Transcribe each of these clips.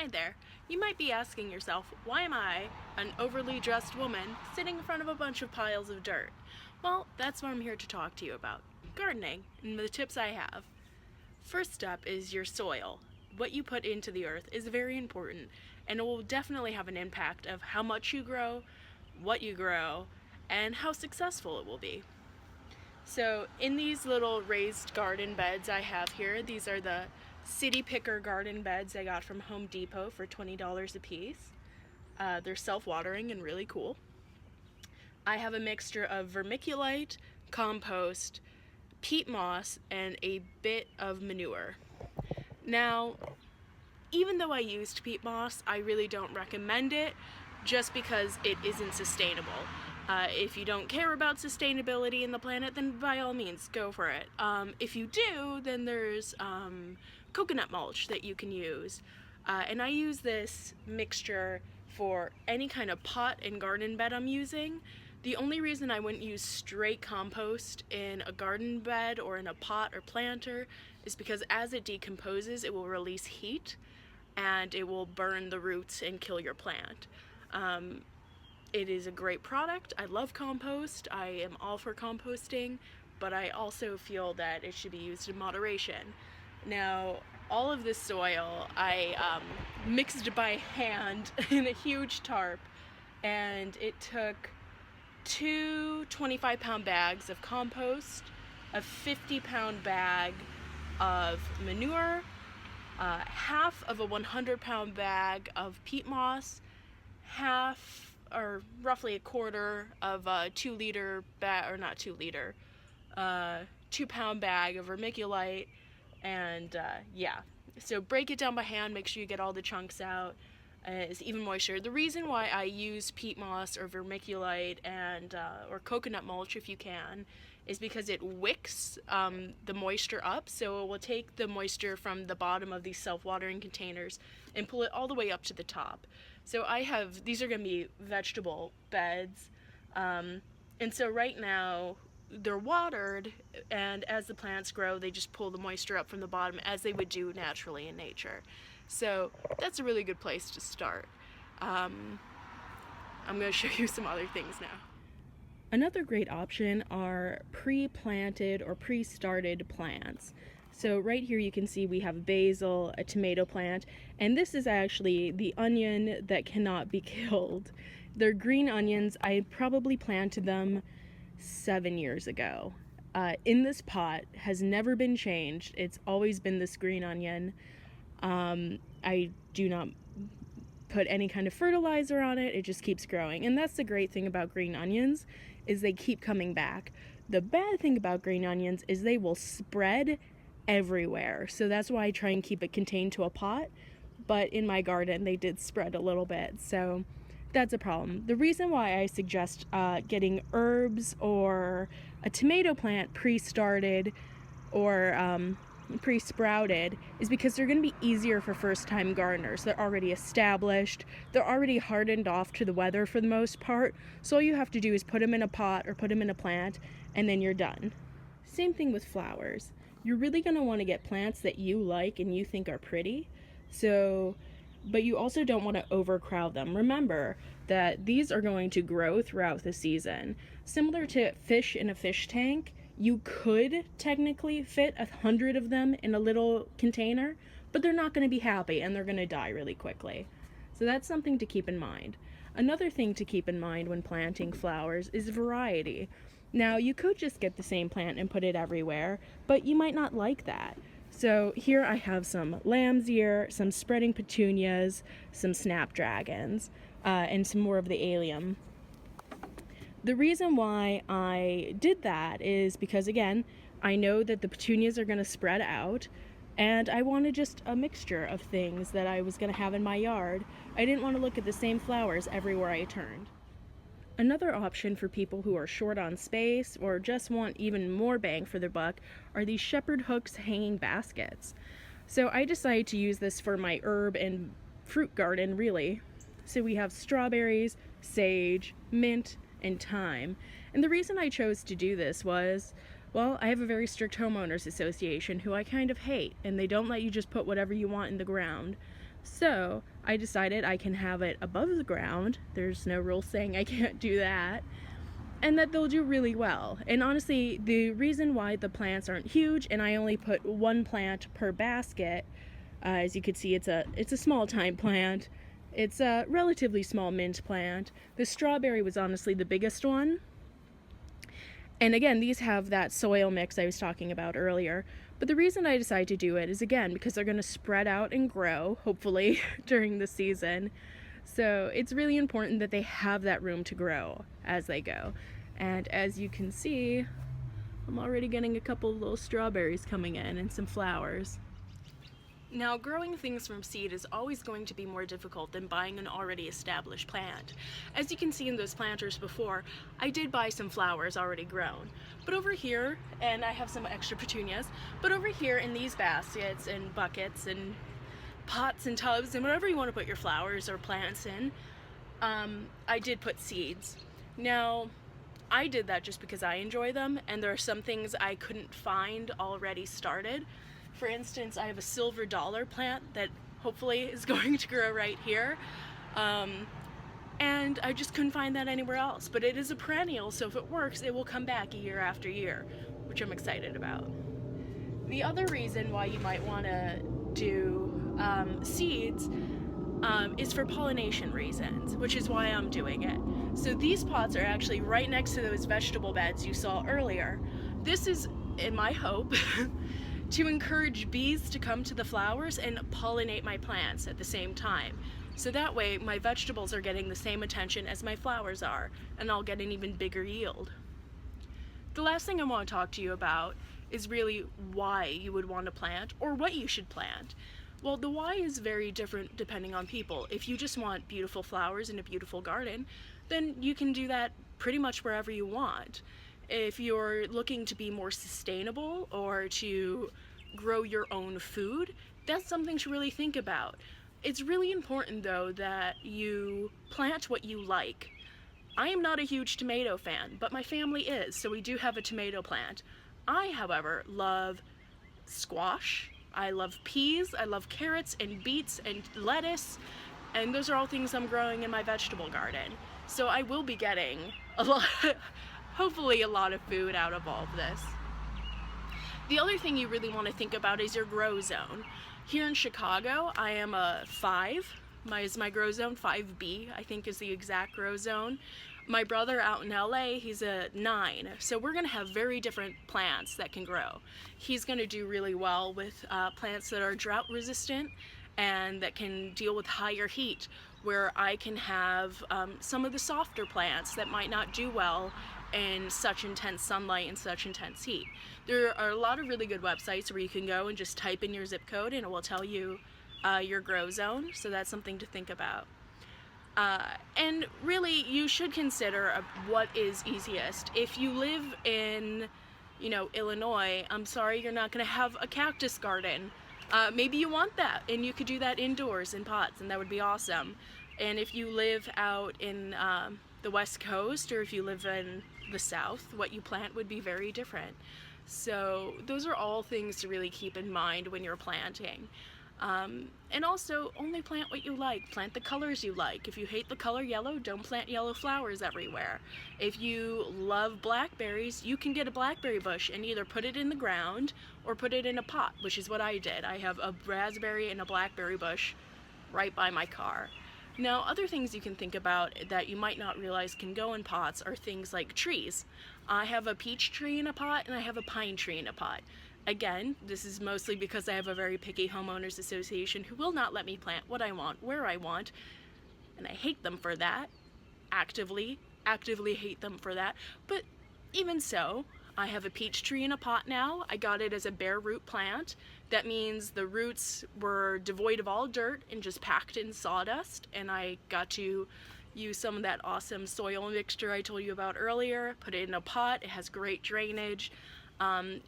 Hi there. You might be asking yourself, why am I, an overly dressed woman, sitting in front of a bunch of piles of dirt? Well, that's what I'm here to talk to you about. Gardening, and the tips I have. First step is your soil. What you put into the earth is very important, and it will definitely have an impact of how much you grow, what you grow, and how successful it will be. So in these little raised garden beds I have here, these are the City Picker garden beds I got from Home Depot for $20 a piece. They're self-watering and really cool. I have a mixture of vermiculite, compost, peat moss, and a bit of manure. Now, even though I used peat moss, I really don't recommend it just because it isn't sustainable. If you don't care about sustainability in the planet, then by all means, go for it. If you do, then there's coconut mulch that you can use. And I use this mixture for any kind of pot and garden bed I'm using. The only reason I wouldn't use straight compost in a garden bed or in a pot or planter is because as it decomposes, it will release heat and it will burn the roots and kill your plant. It is a great product. I love compost. I am all for composting, but I also feel that it should be used in moderation. Now, all of this soil I mixed by hand in a huge tarp, and it took two 25-pound bags of compost, a 50-pound bag of manure, half of a 100-pound bag of peat moss, half or roughly a quarter of a 2-pound bag of vermiculite, and so break it down by hand, make sure you get all the chunks out. Is even moisture. The reason why I use peat moss or vermiculite and or coconut mulch, if you can, is because it wicks the moisture up, so it will take the moisture from the bottom of these self-watering containers and pull it all the way up to the top. So these are going to be vegetable beds, and so right now they're watered, and as the plants grow, they just pull the moisture up from the bottom as they would do naturally in nature. So that's a really good place to start. I'm going to show you some other things now. Another great option are pre-planted or pre-started plants. So right here you can see we have basil, a tomato plant, and this is actually the onion that cannot be killed. They're green onions. I probably planted them 7 years ago. In this pot, has never been changed. It's always been this green onion. I do not put any kind of fertilizer on it. It just keeps growing. And that's the great thing about green onions, is they keep coming back. The bad thing about green onions is they will spread everywhere. So that's why I try and keep it contained to a pot. But in my garden, they did spread a little bit. So that's a problem. The reason why I suggest getting herbs or a tomato plant pre-started or pre-sprouted is because they're going to be easier for first-time gardeners. They're already established. They're already hardened off to the weather for the most part. So all you have to do is put them in a pot or put them in a plant, and then you're done. Same thing with flowers. You're really going to want to get plants that you like and you think are pretty. But you also don't want to overcrowd them. Remember that these are going to grow throughout the season. Similar to fish in a fish tank, you could technically fit 100 of them in a little container, but they're not going to be happy and they're going to die really quickly. So that's something to keep in mind. Another thing to keep in mind when planting flowers is variety. Now, you could just get the same plant and put it everywhere, but you might not like that. So here I have some lamb's ear, some spreading petunias, some snapdragons, and some more of the allium. The reason why I did that is because, again, I know that the petunias are going to spread out, and I wanted just a mixture of things that I was going to have in my yard. I didn't want to look at the same flowers everywhere I turned. Another option for people who are short on space or just want even more bang for their buck are these shepherd hooks hanging baskets. So I decided to use this for my herb and fruit garden, really. So we have strawberries, sage, mint, and thyme. And the reason I chose to do this was, well, I have a very strict homeowners association who I kind of hate, and they don't let you just put whatever you want in the ground. So I decided I can have it above the ground. There's no rule saying I can't do that. And that they'll do really well. And honestly, the reason why the plants aren't huge, and I only put one plant per basket, as you can see, it's a small time plant. It's a relatively small mint plant. The strawberry was honestly the biggest one. And again, these have that soil mix I was talking about earlier. But the reason I decided to do it is, again, because they're going to spread out and grow, hopefully, during the season. So it's really important that they have that room to grow as they go. And as you can see, I'm already getting a couple of little strawberries coming in and some flowers. Now, growing things from seed is always going to be more difficult than buying an already established plant. As you can see in those planters before, I did buy some flowers already grown. But over here, and I have some extra petunias, but over here in these baskets and buckets and pots and tubs and whatever you want to put your flowers or plants in, I did put seeds. Now, I did that just because I enjoy them, and there are some things I couldn't find already started. For instance, I have a silver dollar plant that hopefully is going to grow right here, and I just couldn't find that anywhere else. But it is a perennial, so if it works, it will come back year after year, which I'm excited about. The other reason why you might want to do seeds is for pollination reasons, which is why I'm doing it. So these pots are actually right next to those vegetable beds you saw earlier. This is, in my hope, to encourage bees to come to the flowers and pollinate my plants at the same time. So that way my vegetables are getting the same attention as my flowers are, and I'll get an even bigger yield. The last thing I want to talk to you about is really why you would want to plant, or what you should plant. Well, the why is very different depending on people. If you just want beautiful flowers in a beautiful garden, then you can do that pretty much wherever you want. If you're looking to be more sustainable or to grow your own food, that's something to really think about. It's really important, though, that you plant what you like. I am not a huge tomato fan, but my family is, so we do have a tomato plant. I, however, love squash, I love peas, I love carrots and beets and lettuce, and those are all things I'm growing in my vegetable garden. So I will be getting a lot, hopefully a lot of food out of all of this. The other thing you really want to think about is your grow zone. Here in Chicago, I am a 5. My grow zone, 5B, I think is the exact grow zone. My brother out in LA, he's a 9. So we're going to have very different plants that can grow. He's going to do really well with plants that are drought resistant and that can deal with higher heat, where I can have some of the softer plants that might not do well in such intense sunlight and such intense heat. There are a lot of really good websites where you can go and just type in your zip code and it will tell you your grow zone, so that's something to think about. And really, you should consider what is easiest. If you live in, Illinois, I'm sorry you're not going to have a cactus garden. Maybe you want that, and you could do that indoors in pots, and that would be awesome. And if you live out in the West Coast, or if you live in the South, what you plant would be very different. So those are all things to really keep in mind when you're planting. And also, only plant what you like. Plant the colors you like. If you hate the color yellow, don't plant yellow flowers everywhere. If you love blackberries, you can get a blackberry bush and either put it in the ground or put it in a pot, which is what I did. I have a raspberry and a blackberry bush right by my car. Now, other things you can think about that you might not realize can go in pots are things like trees. I have a peach tree in a pot and I have a pine tree in a pot. Again, this is mostly because I have a very picky homeowners association who will not let me plant what I want, where I want, and I hate them for that. Actively hate them for that. But even so, I have a peach tree in a pot now. I got it as a bare root plant. That means the roots were devoid of all dirt and just packed in sawdust, and I got to use some of that awesome soil mixture I told you about earlier, put it in a pot. It has great drainage.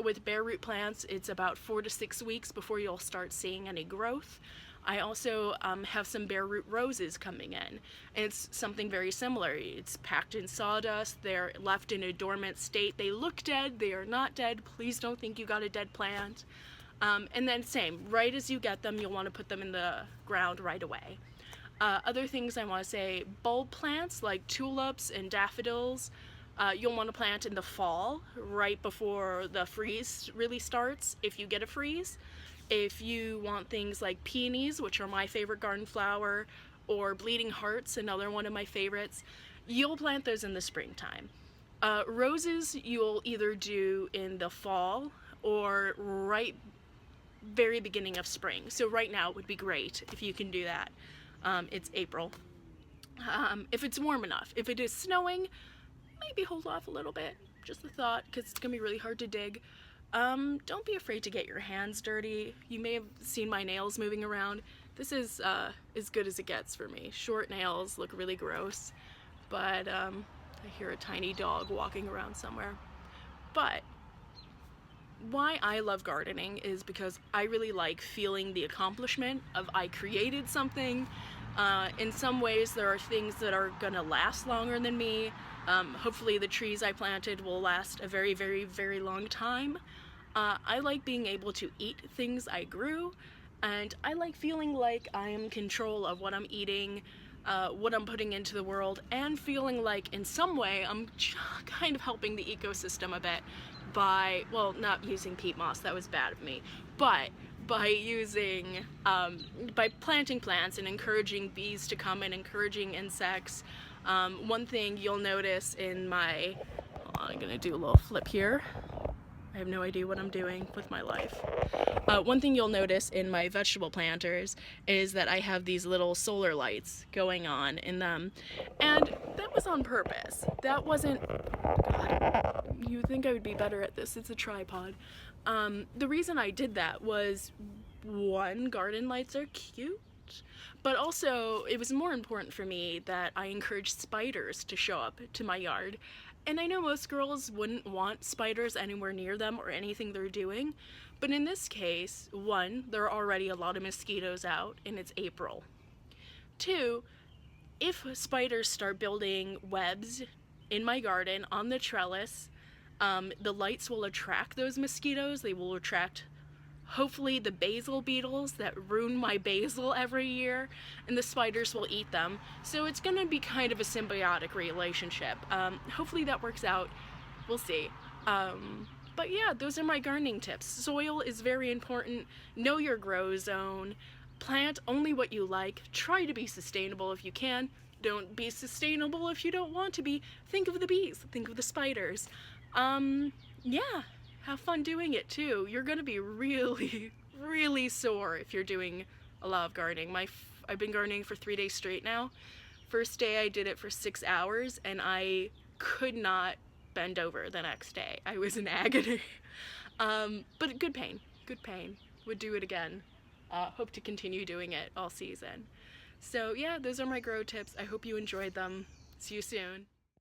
With bare root plants, it's about 4 to 6 weeks before you'll start seeing any growth. I also have some bare root roses coming in, and it's something very similar. It's packed in sawdust, they're left in a dormant state. They look dead, they are not dead. Please don't think you got a dead plant. And then same, right as you get them, you'll want to put them in the ground right away. Other things I want to say, bulb plants like tulips and daffodils, you'll want to plant in the fall, right before the freeze really starts, if you get a freeze. If you want things like peonies, which are my favorite garden flower, or bleeding hearts, another one of my favorites, you'll plant those in the springtime. Roses you'll either do in the fall or right very beginning of spring. So right now would be great if you can do that. It's April. If it's warm enough. If it is snowing, maybe hold off a little bit. Just a thought, because it's gonna be really hard to dig. Don't be afraid to get your hands dirty. You may have seen my nails moving around. This is as good as it gets for me. Short nails look really gross, but I hear a tiny dog walking around somewhere. But why I love gardening is because I really like feeling the accomplishment of I created something. In some ways there are things that are gonna last longer than me. Hopefully the trees I planted will last a very, very, very long time. I like being able to eat things I grew, and I like feeling like I am in control of what I'm eating, what I'm putting into the world, and feeling like in some way I'm kind of helping the ecosystem a bit by, well, not using peat moss, that was bad of me, but by using, by planting plants and encouraging bees to come and encouraging insects. One thing you'll notice in my, I'm gonna do a little flip here. I have no idea what I'm doing with my life. One thing you'll notice in my vegetable planters is that I have these little solar lights going on in them, and that was on purpose. That wasn't, God, you think I would be better at this, it's a tripod. The reason I did that was, one, garden lights are cute, but also it was more important for me that I encouraged spiders to show up to my yard. And I know most girls wouldn't want spiders anywhere near them or anything they're doing, but in this case, one, there are already a lot of mosquitoes out and it's April. Two, if spiders start building webs in my garden on the trellis, the lights will attract those mosquitoes. They will attract, hopefully, the basil beetles that ruin my basil every year, and the spiders will eat them. So it's gonna be kind of a symbiotic relationship. Hopefully that works out. We'll see. But yeah, those are my gardening tips. Soil is very important. Know your grow zone. Plant only what you like. Try to be sustainable if you can. Don't be sustainable if you don't want to be. Think of the bees. Think of the spiders. Yeah. Have fun doing it too. You're gonna be really, really sore if you're doing a lot of gardening. I've been gardening for 3 days straight now. First day I did it for 6 hours and I could not bend over the next day. I was in agony. But good pain, good pain. Would do it again. Hope to continue doing it all season. So yeah, those are my grow tips. I hope you enjoyed them. See you soon.